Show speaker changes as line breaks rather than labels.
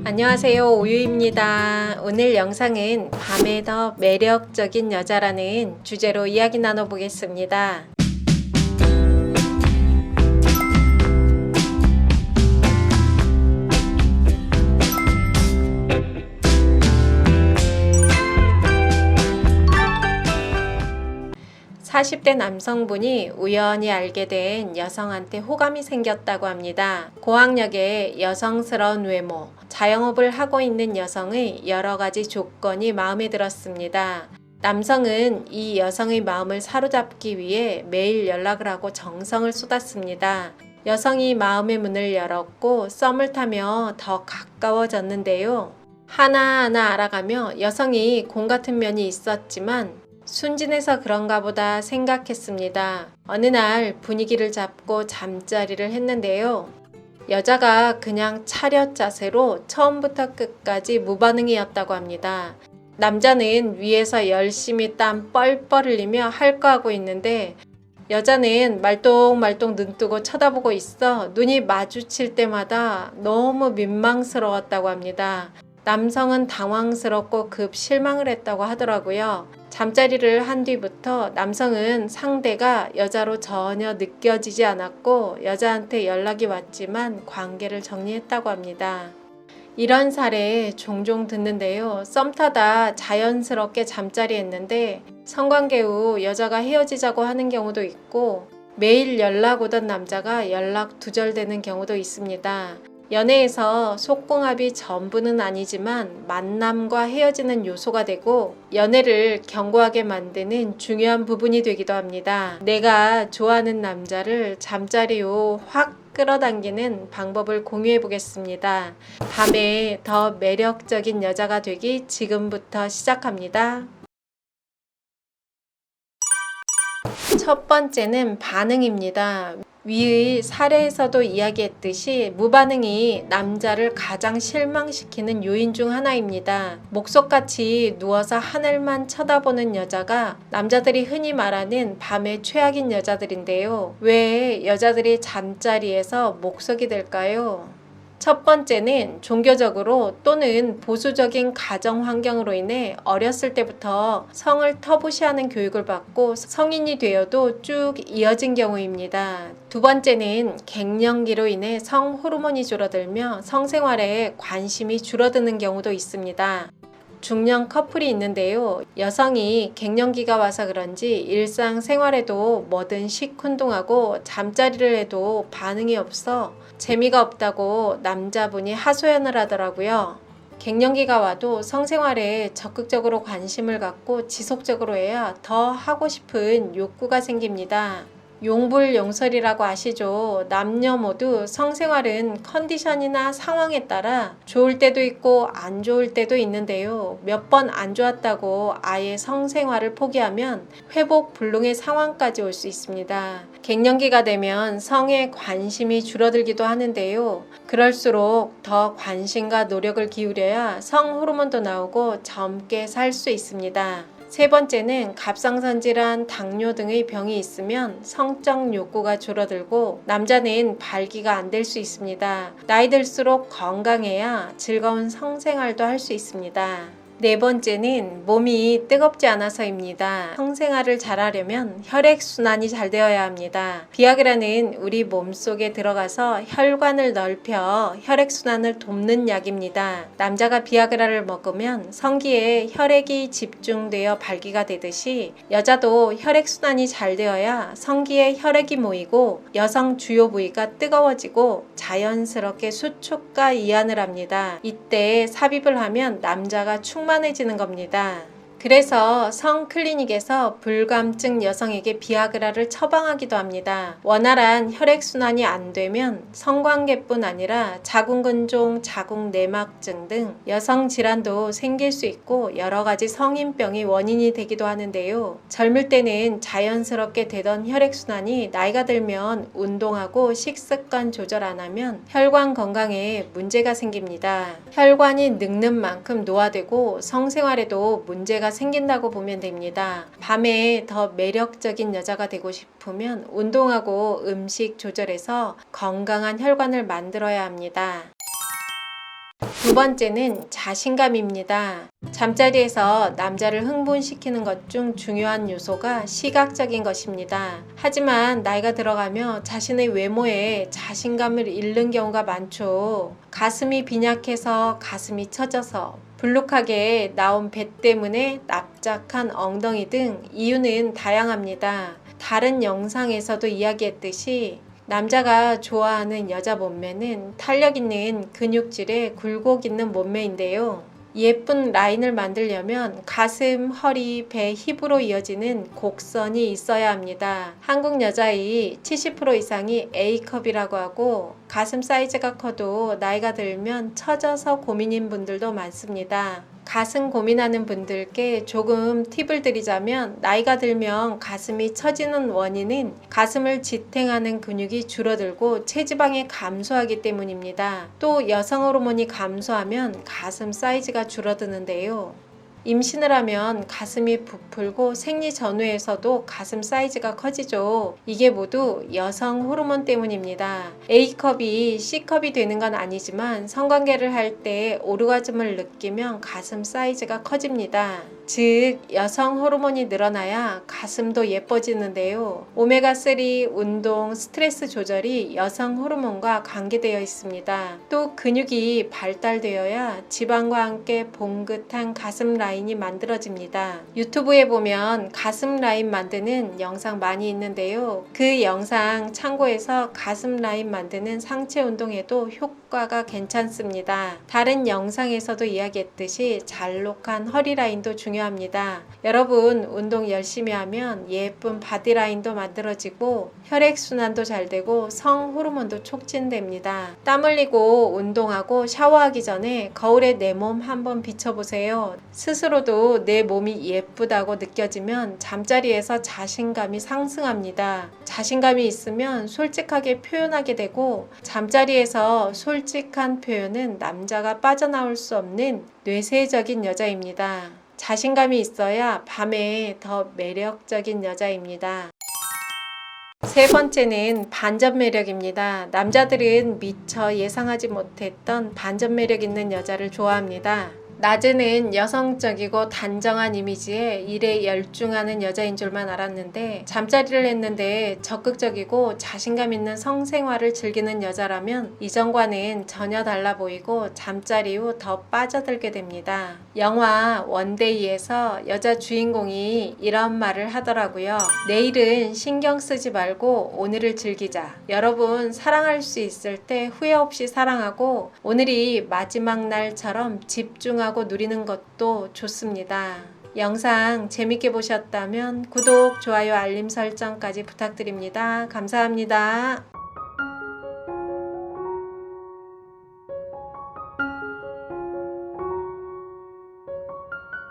안녕하세요, 오유입니다. 오늘 영상은 밤에 더 매력적인 여자라는 주제로 이야기 나눠보겠습니다. (40대) 남성분이 우연히 알게 된 여성한테 호감이 생겼다고 합니다. 고학력의 여성스러운 외모, 자영업을 하고 있는 여성의 여러 가지 조건이 마음에 들었습니다. 남성은 이 여성의 마음을 사로잡기 위해 매일 연락을 하고 정성을 쏟았습니다. 여성이 마음의 문을 열었고 썸을 타며 더 가까워졌는데요. 하나하나 알아가며 여성이 공 같은 면이 있었지만 순진해서 그런가 보다 생각했습니다. 어느 날 분위기를 잡고 잠자리를 했는데요. 여자가 그냥 차렷 자세로 처음부터 끝까지 무반응이었다고 합니다. 남자는 위에서 열심히 땀 뻘뻘 흘리며 할 거 하고 있는데 여자는 말똥말똥 눈 뜨고 쳐다보고 있어 눈이 마주칠 때마다 너무 민망스러웠다고 합니다. 남성은 당황스럽고 급 실망을 했다고 하더라고요. 잠자리를 한 뒤부터 남성은 상대가 여자로 전혀 느껴지지 않았고 여자한테 연락이 왔지만 관계를 정리했다고 합니다. 이런 사례 종종 듣는데요. 썸 타다 자연스럽게 잠자리했는데 성관계 후 여자가 헤어지자고 하는 경우도 있고 매일 연락 오던 남자가 연락 두절되는 경우도 있습니다. 연애에서 속궁합이 전부는 아니지만 만남과 헤어지는 요소가 되고 연애를 견고하게 만드는 중요한 부분이 되기도 합니다. 내가 좋아하는 남자를 잠자리 후 확 끌어당기는 방법을 공유해 보겠습니다. 밤에 더 매력적인 여자가 되기 지금부터 시작합니다. 첫 번째는 반응입니다. 위의 사례에서도 이야기했듯이 무반응이 남자를 가장 실망시키는 요인 중 하나입니다. 목석같이 누워서 하늘만 쳐다보는 여자가 남자들이 흔히 말하는 밤의 최악인 여자들인데요. 왜 여자들이 잠자리에서 목석이 될까요? 첫 번째는 종교적으로 또는 보수적인 가정 환경으로 인해 어렸을 때부터 성을 터부시하는 교육을 받고 성인이 되어도 쭉 이어진 경우입니다. 두 번째는 갱년기로 인해 성 호르몬이 줄어들며 성생활에 관심이 줄어드는 경우도 있습니다. 중년 커플이 있는데요. 여성이 갱년기가 와서 그런지 일상생활에도 뭐든 시큰둥하고 잠자리를 해도 반응이 없어 재미가 없다고 남자분이 하소연을 하더라고요. 갱년기가 와도 성생활에 적극적으로 관심을 갖고 지속적으로 해야 더 하고 싶은 욕구가 생깁니다. 용불용설이라고 아시죠? 남녀 모두 성생활은 컨디션이나 상황에 따라 좋을 때도 있고 안 좋을 때도 있는데요. 몇 번 안 좋았다고 아예 성생활을 포기하면 회복 불능의 상황까지 올 수 있습니다. 갱년기가 되면 성에 관심이 줄어들기도 하는데요. 그럴수록 더 관심과 노력을 기울여야 성 호르몬도 나오고 젊게 살 수 있습니다. 세 번째는 갑상선 질환, 당뇨 등의 병이 있으면 성적 욕구가 줄어들고 남자는 발기가 안 될 수 있습니다. 나이 들수록 건강해야 즐거운 성생활도 할 수 있습니다. 네 번째는 몸이 뜨겁지 않아서입니다. 성생활을 잘하려면 혈액순환이 잘 되어야 합니다. 비아그라는 우리 몸속에 들어가서 혈관을 넓혀 혈액순환을 돕는 약입니다. 남자가 비아그라를 먹으면 성기에 혈액이 집중되어 발기가 되듯이 여자도 혈액순환이 잘 되어야 성기에 혈액이 모이고 여성 주요 부위가 뜨거워지고 자연스럽게 수축과 이완을 합니다. 이때 삽입을 하면 남자가 충만해지는 겁니다. 그래서 성클리닉에서 불감증 여성에게 비아그라를 처방하기도 합니다. 원활한 혈액순환이 안 되면 성관계뿐 아니라 자궁근종, 자궁내막증 등 여성 질환도 생길 수 있고 여러 가지 성인병이 원인이 되기도 하는데요. 젊을 때는 자연스럽게 되던 혈액순환이 나이가 들면 운동하고 식습관 조절 안 하면 혈관 건강에 문제가 생깁니다. 혈관이 늙는 만큼 노화되고 성생활에도 문제가 생긴다고 보면 됩니다. 밤에 더 매력적인 여자가 되고 싶으면 운동하고 음식 조절해서 건강한 혈관을 만들어야 합니다. 두 번째는 자신감입니다. 잠자리에서 남자를 흥분시키는 것 중 중요한 요소가 시각적인 것입니다. 하지만 나이가 들어가며 자신의 외모에 자신감을 잃는 경우가 많죠. 가슴이 빈약해서 가슴이 처져서 불룩하게 나온 배 때문에 납작한 엉덩이 등 이유는 다양합니다. 다른 영상에서도 이야기했듯이 남자가 좋아하는 여자 몸매는 탄력 있는 근육질의 굴곡 있는 몸매인데요. 예쁜 라인을 만들려면 가슴, 허리, 배, 힙으로 이어지는 곡선이 있어야 합니다. 한국 여자의 70% 이상이 A컵이라고 하고 가슴 사이즈가 커도 나이가 들면 처져서 고민인 분들도 많습니다. 가슴 고민하는 분들께 조금 팁을 드리자면 나이가 들면 가슴이 처지는 원인은 가슴을 지탱하는 근육이 줄어들고 체지방이 감소하기 때문입니다. 또 여성 호르몬이 감소하면 가슴 사이즈가 줄어드는데요. 임신을 하면 가슴이 부풀고 생리 전후에서도 가슴 사이즈가 커지죠. 이게 모두 여성 호르몬 때문입니다. A컵이 C컵이 되는 건 아니지만 성관계를 할 때 오르가즘을 느끼면 가슴 사이즈가 커집니다. 즉 여성 호르몬이 늘어나야 가슴도 예뻐지는데요. 오메가3, 운동, 스트레스 조절이 여성 호르몬과 관계되어 있습니다. 또 근육이 발달되어야 지방과 함께 봉긋한 가슴 라인이 만들어집니다. 유튜브에 보면 가슴 라인 만드는 영상 많이 있는데요. 그 영상 참고해서 가슴 라인 만드는 상체 운동에도 효과가 괜찮습니다. 다른 영상에서도 이야기했듯이 잘록한 허리 라인도 중요합니다. 여러분 운동 열심히 하면 예쁜 바디라인도 만들어지고 혈액순환도 잘 되고 성 호르몬도 촉진됩니다. 땀 흘리고 운동하고 샤워하기 전에 거울에 내 몸 한번 비춰보세요. 스스로도 내 몸이 예쁘다고 느껴지면 잠자리에서 자신감이 상승합니다. 자신감이 있으면 솔직하게 표현하게 되고 잠자리에서 솔직한 표현은 남자가 빠져나올 수 없는 뇌세적인 여자입니다. 자신감이 있어야 밤에 더 매력적인 여자입니다. 세 번째는 반전 매력입니다. 남자들은 미처 예상하지 못했던 반전 매력 있는 여자를 좋아합니다. 낮에는 여성적이고 단정한 이미지에 일에 열중하는 여자인 줄만 알았는데 잠자리를 했는데 적극적이고 자신감 있는 성생활을 즐기는 여자라면 이전과는 전혀 달라 보이고 잠자리 후 더 빠져들게 됩니다. 영화 원데이에서 여자 주인공이 이런 말을 하더라고요. 내일은 신경 쓰지 말고 오늘을 즐기자. 여러분 사랑할 수 있을 때 후회 없이 사랑하고 오늘이 마지막 날처럼 집중하고 누리는 것도 좋습니다. 영상 재밌게 보셨다면 구독, 좋아요, 알림 설정까지 부탁드립니다. 감사합니다.